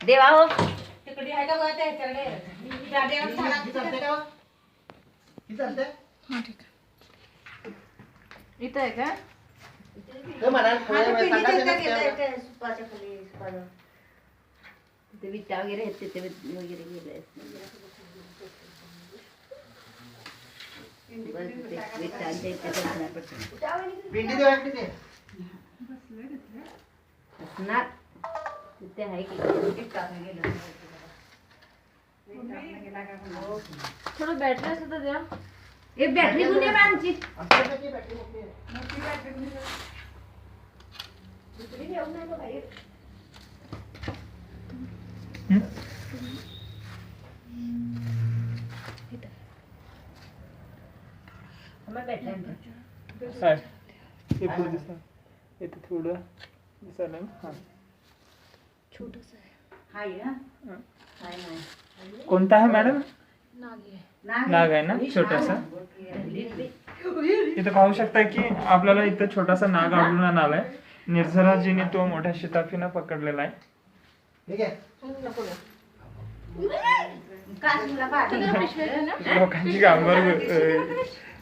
देवा हो तिकडे आहे का बघा त्याच्याकडे इथं आहे का तिथे विटा वगैरे आहेत तिथे वगैरे गेले तिथे आहे की थोडं बॅटरी असं तर द्या एक बॅटरी घेऊन ये आमची इथे थोडं दिसायला हा छोटस आहे कोणता आहे मॅडम नाग आहे ना छोटासा इथे पाहू शकता की आपल्याला इथं छोटासा नाग आढळून आलाय निर्झराजीने तो मोठ्या शिताफीनं पकडलेला आहे लोकांची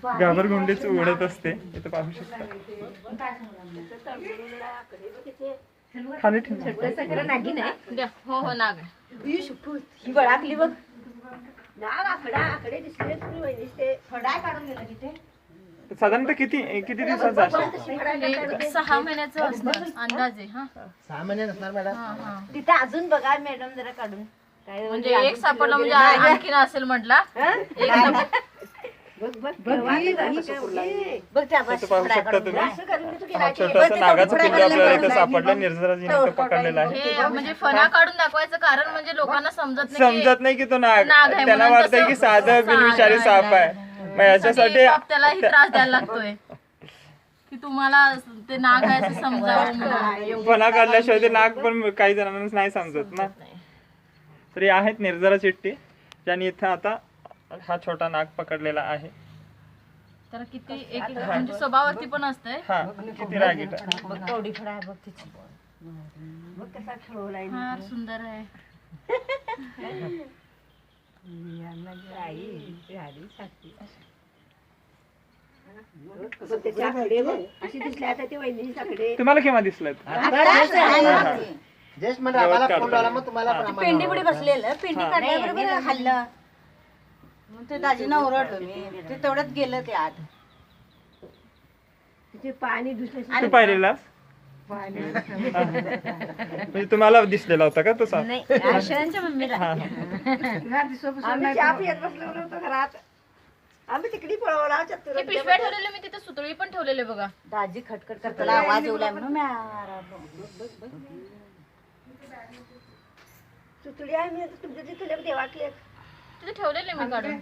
घाबरगुंडीच उडत असते इथं पाहू शकता खाली ठेव नागिन आहे हो हो नाग ही वळाकली बघ नाग आकडे दिसले फडाय काढून गेला तिथे साधारणतः किती दिवसाचा असेल 6 महिन्याचं असणार अंदाजे 6 महिने असणार मॅडम तिथे अजून बघा मॅडम जरा काढून काय म्हणजे एक सापडला म्हणजे आणखीन असेल म्हटला बघ इथं पाहू शकता तुम्ही हा छोटासा नागाचा पिल्लू आपल्याला इथं सापडलं निर्झराजीने तो पकडलेला आहे हे म्हणजे फणा काढून दाखवायचं कारण म्हणजे लोकांना समजत नाही की तो नाग नाग आहे त्यांना म्हणून वाटतंय की तसं- साधं बिनविषारी साप आहे मग याच्यासाठी त्यालाही त्रास द्यायला लागतोय की तुम्हाला ते नाग आहे असं समजावं म्हणून. फणा काढल्याशिवाय ते नाग पण काही जणांना नाही समजत ना तरी आहेत निर्जरा चिट्टी ज्यांनी इथं आता हा छोटा नाग पकडलेला आहे तर किती एक म्हणजे स्वभावावरती पण असतंय हा किती रागीट आहे. कवडी फडा आहे बघ तिची बघ कसा ठेवलाय फार सुंदर आहे अशी दिसली आता ती वहिनी साकडे तुम्हाला केव्हा दिसलं जस्ट म्हणजे आम्हाला फोन लावला मग तुम्हाला पण पेंडी पुढे बसलेलं पेंडी काढल्याबरोबर खाल्लं मग ते दाजीना ओरडलो मी ते तेवढ्यात गेलं ते आत तिथे पाणी दुसऱ्या तू पाहिलेलास म्हणजे तुम्हाला दिसलेला होता का तो साप नाही आशांच्या मम्मीला आम्ही चहा पियत बसलो होतो घरात आम्ही तिकडी पळवला हे पिशव्या ठेवलेले मी तिथे सुतळी पण ठेवलेले बघा दाजी खटखट करताना आवाज येऊलाय म्हणून मी सुतळी आहे मी तुमच्या तिथे देवाकले तिथे ठेवलेले मी काढून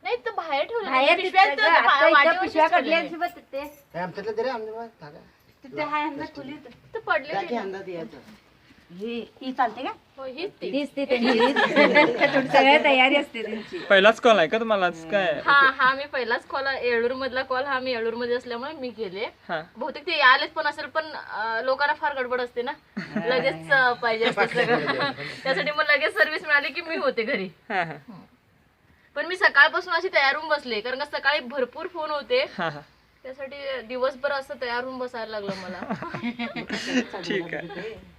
नाही तर बाहेर ठेवलेले पिशव्या काढल्या काय आमच्यातलं तरी आमच्या थांबा. तिथे हाय अंदर खोली तर पडले टाकी अंदाज यायचं. ही चालते का हो हीच ती सगळ्या तयारी असते त्यांची पहिलाच कॉल आहे का तुम्हाला आज काय हा मी पहिलाच कॉल येळूर मधला कॉल हा मी येळूर मध्ये असल्यामुळे मी केले हा बहुतेक ते आलेच पण असेल पण लोकांना फार गडबड असते ना लगेच पाहिजे असते सगळं त्यासाठी मग लगेच सर्व्हिस मिळाली की मी होते घरी हा हा पण मी सकाळपासून अशी तयार होऊन बसले कारण का सकाळी भरपूर फोन होते हा हा त्यासाठी दिवसभर असं तयार होऊन बसायला लागलं मला ठीक आहे